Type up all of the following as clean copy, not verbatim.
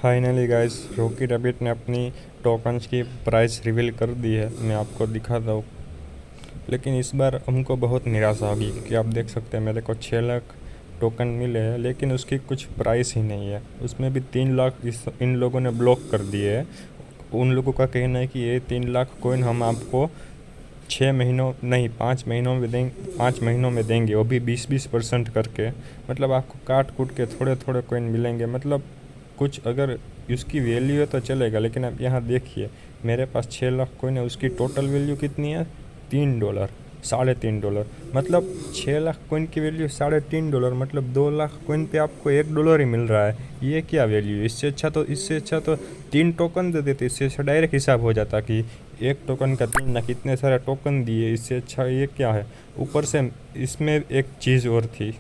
Finally guys Rocky rabbit ने अपनी tokens की प्राइस रिवील कर दी है। मैं आपको दिखाता हूँ, लेकिन इस बार हमको बहुत निराशा होगी क्योंकि आप देख सकते हैं मेरे को 6 लाख टोकन मिले हैं, लेकिन उसकी कुछ प्राइस ही नहीं है। उसमें भी 3 लाख इन लोगों ने ब्लॉक कर दिए है। उन लोगों का कहना है कि ये 3 लाख कॉइन हम आपको 6 महीनों नहीं 5 महीनों में देंगे, 5 महीनों में देंगे, वो भी 20% करके। मतलब आपको काट कूट के थोड़े थोड़े कॉइन मिलेंगे। मतलब कुछ अगर उसकी वैल्यू है तो चलेगा, लेकिन आप यहाँ देखिए मेरे पास 6 लाख कॉइन है, उसकी टोटल वैल्यू कितनी है? $3, $3.5। मतलब 6 लाख कॉइन की वैल्यू $3.5, मतलब 2 लाख कॉइन पे आपको $1 ही मिल रहा है। ये क्या वैल्यू? इससे अच्छा तो 3 टोकन दे देते। इससे अच्छा डायरेक्ट हिसाब हो जाता कि एक टोकन का 3 लाख, इतने सारे टोकन दिए। इससे अच्छा ये क्या है? ऊपर से इसमें एक चीज़ और थी,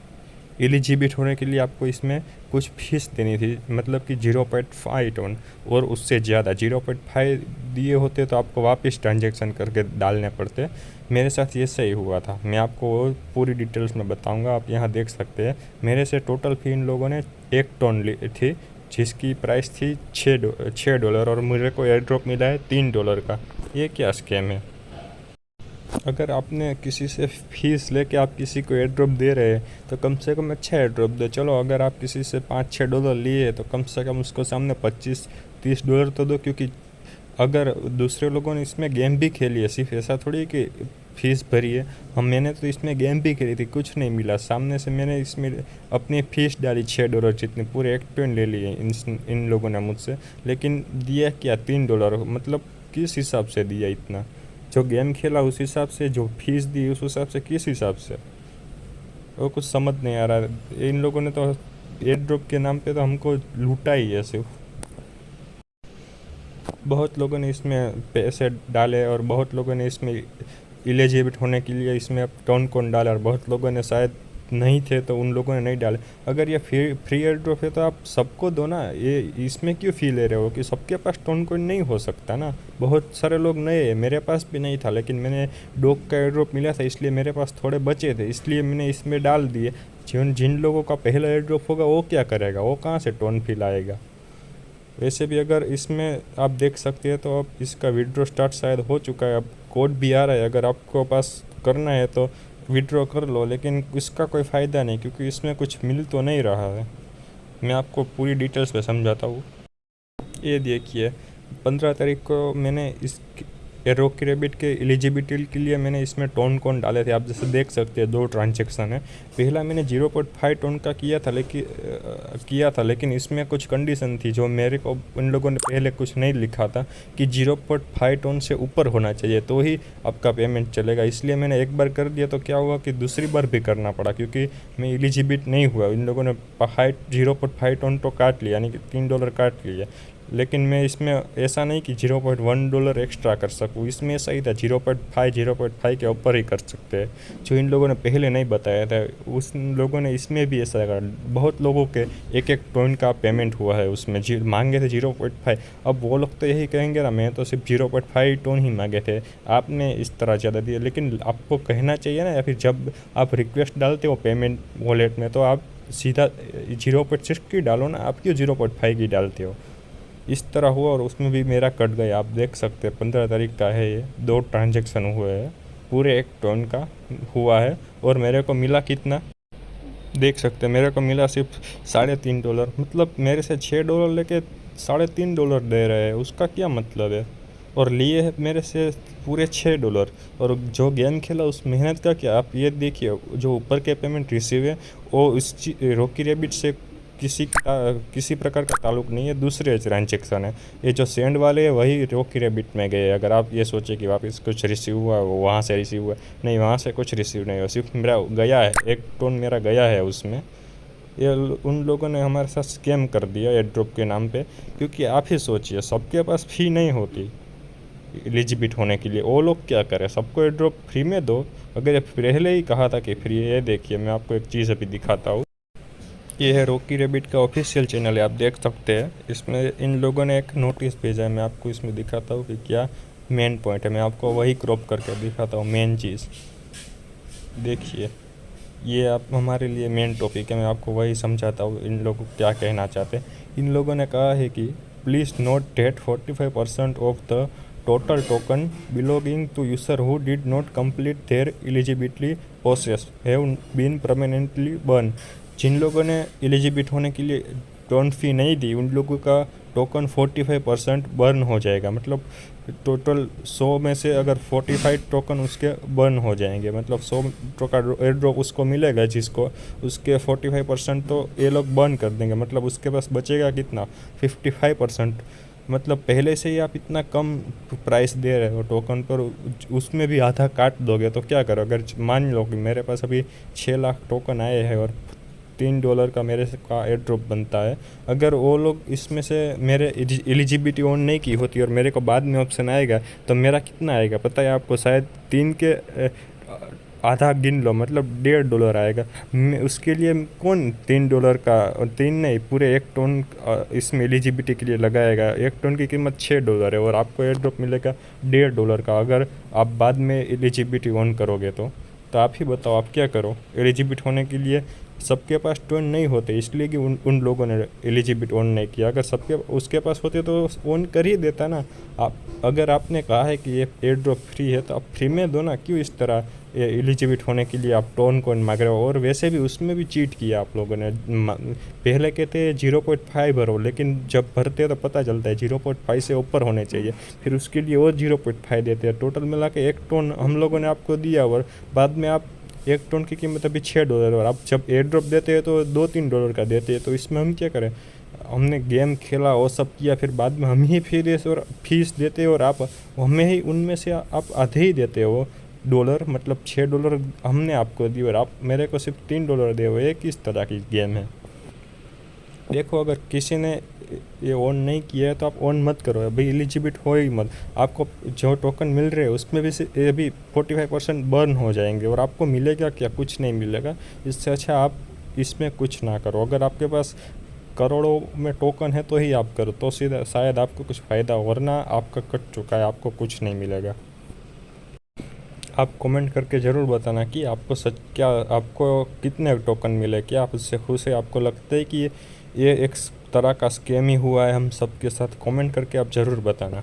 एलिजिबिलिटी होने के लिए आपको इसमें कुछ फीस देनी थी, मतलब कि 0.5 टोन और उससे ज़्यादा 0.5 दिए होते तो आपको वापस ट्रांजैक्शन करके डालने पड़ते। मेरे साथ ये सही हुआ था। मैं आपको पूरी डिटेल्स में बताऊंगा। आप यहाँ देख सकते हैं मेरे से टोटल फ़ी इन लोगों ने 1 टोन ली थी, जिसकी प्राइस थी $6 और मुझे को एयर ड्रॉप मिला है $3 का। ये क्या स्कैम है? अगर आपने किसी से फीस लेके आप किसी को एयर ड्रॉप दे रहे हैं तो कम से कम अच्छा एयर ड्रॉप दो। चलो अगर आप किसी से $5-6 लिए तो कम से कम उसको सामने $25-30 तो दो, क्योंकि अगर दूसरे लोगों ने इसमें गेम भी खेली है, सिर्फ ऐसा थोड़ी कि फ़ीस भरी है। मैंने तो इसमें गेम भी खेली थी, कुछ नहीं मिला सामने से। मैंने इसमें अपनी फ़ीस डाली $6 जितने, पूरे 1 टोन ले लिए इन लोगों ने मुझसे, लेकिन दिया क्या $3। मतलब किस हिसाब से दिया इतना? जो गेम खेला उस हिसाब से, जो फीस दी उस हिसाब से, किस हिसाब से? वो कुछ समझ नहीं आ रहा है। इन लोगों ने तो एयर ड्रॉप के नाम पे तो हमको लूटा ही है सिर्फ। बहुत लोगों ने इसमें पैसे डाले और बहुत लोगों ने इसमें एलिजिबल होने के लिए इसमें टोन कौन डाला, और बहुत लोगों ने शायद नहीं थे तो उन लोगों ने नहीं डाले। अगर ये फ्री एयर ड्रॉप है तो आप सबको दो ना। ये इसमें क्यों फ़ी ले रहे हो कि सबके पास टोन कॉइन नहीं हो सकता ना? बहुत सारे लोग नए हैं, मेरे पास भी नहीं था, लेकिन मैंने डॉग का एयर ड्रॉप मिला था इसलिए मेरे पास थोड़े बचे थे, इसलिए मैंने इसमें डाल दिए। जिन लोगों का पहला एयर ड्रॉप होगा वो क्या करेगा? वो कहाँ से टोन फी लाएगा? वैसे भी अगर इसमें आप देख सकते हैं तो अब इसका विड्रॉ स्टार्ट शायद हो चुका है। अब कोड भी आ रहा है, अगर आपको पास करना है तो विड्रॉ कर लो, लेकिन इसका कोई फ़ायदा नहीं क्योंकि इसमें कुछ मिल तो नहीं रहा है। मैं आपको पूरी डिटेल्स में समझाता हूँ। ये देखिए 15 तारीख को मैंने इस रॉकी रैबिट के एलिजिबिलिटी के लिए मैंने इसमें टोन कौन डाले थे। आप जैसे देख सकते हैं 2 ट्रांजेक्शन है। पहला मैंने 0.5 टोन का किया था, लेकिन इसमें कुछ कंडीशन थी जो मेरे को उन लोगों ने पहले कुछ नहीं लिखा था कि 0.5 टोन से ऊपर होना चाहिए तो ही आपका पेमेंट चलेगा। इसलिए मैंने एक बार कर दिया तो क्या हुआ कि दूसरी बार भी करना पड़ा, क्योंकि मैं एलिजिबिलिटी नहीं हुआ। इन लोगों ने 0.5 टोन तो काट लिया, यानी कि $3 काट लिया। लेकिन मैं इसमें ऐसा नहीं कि $0.1 एक्स्ट्रा कर सकूँ। इसमें ऐसा ही था 0.5 के ऊपर ही कर सकते हैं, जो इन लोगों ने पहले नहीं बताया था। उस लोगों ने इसमें भी ऐसा करा। बहुत लोगों के 1-1 टोन का पेमेंट हुआ है उसमें। मांगे थे 0.5। अब वो लोग तो यही कहेंगे ना, मैं तो सिर्फ 0.5 टोन ही मांगे थे, आपने इस तरह ज़्यादा दिया। लेकिन आपको कहना चाहिए ना, या फिर जब आप रिक्वेस्ट डालते हो पेमेंट वॉलेट में तो आप सीधा 0.6 की डालो ना, आप क्यों 0.5 की डालते हो? इस तरह हुआ और उसमें भी मेरा कट गया। आप देख सकते हैं 15 तारीख का है ये, 2 ट्रांजेक्शन हुए हैं, पूरे 1 टोन का हुआ है। और मेरे को मिला कितना देख सकते हैं, मेरे को मिला सिर्फ $3.5। मतलब मेरे से $6 लेके $3.5 दे रहे हैं, उसका क्या मतलब है? और लिए है मेरे से पूरे $6। और जो गेम खेला उस मेहनत का क्या? आप ये देखिए, जो ऊपर के पेमेंट रिसीव है वो इस रॉकी रैबिट से किसी प्रकार का ताल्लुक नहीं है, दूसरे ट्रांजेक्शन है। ये जो सेंड वाले हैं वही रॉकी रैबिट में गए। अगर आप ये सोचे कि वापस कुछ रिसीव हुआ, वो वहाँ से रिसीव हुआ, नहीं, वहाँ से कुछ रिसीव नहीं हुआ, सिर्फ मेरा गया है, 1 टोन मेरा गया है उसमें। ये उन लोगों ने हमारे साथ स्कैम कर दिया एयर ड्रॉप के नाम पे। क्योंकि आप ही सोचिए, सबके पास फ़ी नहीं होती एलिजिबिलिटी होने के लिए, वो लोग क्या करें? सबको एयर ड्रॉप फ्री में दो। अगर ये पहले ही कहा था कि फ्री है। ये देखिए मैं आपको एक चीज़ अभी दिखाता हूँ। ये है रॉकी रैबिट का ऑफिशियल चैनल है, आप देख सकते हैं। इसमें इन लोगों ने एक नोटिस भेजा है, मैं आपको इसमें दिखाता हूँ कि क्या मेन पॉइंट है। मैं आपको वही क्रॉप करके दिखाता हूँ, मेन चीज़ देखिए। ये आप हमारे लिए मेन टॉपिक है, मैं आपको वही समझाता हूँ इन लोग क्या कहना चाहते हैं। इन लोगों ने कहा है कि please note that 45% of the total token belonging to user who did not complete their eligibility process have been permanently burn. जिन लोगों ने एलिजिबिलिटी होने के लिए टोन फी नहीं दी उन लोगों का टोकन 45% बर्न हो जाएगा। मतलब टोटल 100 में से अगर 45 टोकन उसके बर्न हो जाएंगे, मतलब 100 टोकन एयर ड्रॉप उसको मिलेगा जिसको, उसके 45% तो ये लोग बर्न कर देंगे। मतलब उसके पास बचेगा कितना, 55%। मतलब पहले से ही आप इतना कम प्राइस दे रहे हो टोकन पर, उसमें भी आधा काट दोगे तो क्या करो। अगर मान लो कि मेरे पास अभी 6 लाख टोकन आए हैं और $3 का मेरे का एयर ड्रॉप बनता है, अगर वो लोग इसमें से मेरे एलिजिबिलिटी ऑन नहीं की होती और मेरे को बाद में ऑप्शन आएगा तो मेरा कितना आएगा पता है आपको, शायद 3 के आधा गिन लो, मतलब $1.5 आएगा। उसके लिए कौन $3 का, 3 नहीं पूरे 1 टन इसमें एलिजिबिलिटी के लिए लगाएगा। 1 टन की कीमत $6 है और आपको एयर ड्रॉप मिलेगा $1.5 का। अगर आप बाद में एलिजिबिलिटी ऑन करोगे तो आप ही बताओ आप क्या करो। एलिजिबिलिटी होने के लिए सबके पास टोन नहीं होते, इसलिए कि उन लोगों ने एलिजिबिलिटी ऑन नहीं किया। अगर सबके उसके पास होते तो ऑन कर ही देता ना। आप अगर आपने कहा है कि ये एयर ड्रॉप फ्री है तो आप फ्री में दो ना, क्यों इस तरह एलिजिबिलिटी होने के लिए आप टोन कॉइन मांग रहे हो। और वैसे भी उसमें भी चीट किया आप लोगों ने। पहले कहते हैं 0.5 भरो, लेकिन जब भरते हैं तो पता चलता है 0.5 से ऊपर होने चाहिए, फिर उसके लिए और 0.5 देते हैं। टोटल मिला के 1 टन हम लोगों ने आपको दिया और बाद में आप 1 टन की कीमत अभी $6 और आप जब एयर ड्रॉप देते हैं तो $2-3 का देते हैं। तो इसमें हम क्या करें, हमने गेम खेला वो सब किया, फिर बाद में हम ही फीस देते और आप हमें ही उनमें से आप आधे ही देते हो डॉलर, मतलब $6 हमने आपको दिए और आप मेरे को सिर्फ $3 दे हो। ये किस तरह की गेम है। देखो अगर किसी ने ये ऑन नहीं किया है तो आप ऑन मत करो, अभी एलिजिबिलिटी हो ही मत। आपको जो टोकन मिल रहे हैं उसमें भी ये भी 45% बर्न हो जाएंगे और आपको मिलेगा क्या, कुछ नहीं मिलेगा। इससे अच्छा आप इसमें कुछ ना करो। अगर आपके पास करोड़ों में टोकन है तो ही आप करो, तो सीधा शायद आपको कुछ फ़ायदा, वरना आपका कट चुका है, आपको कुछ नहीं मिलेगा। आप कमेंट करके ज़रूर बताना कि आपको क्या आपको कितने टोकन मिले, क्या आप उससे खुश है, आपको लगता है कि ये एक तरह का स्कैम ही हुआ है हम सबके साथ। कमेंट करके आप ज़रूर बताना।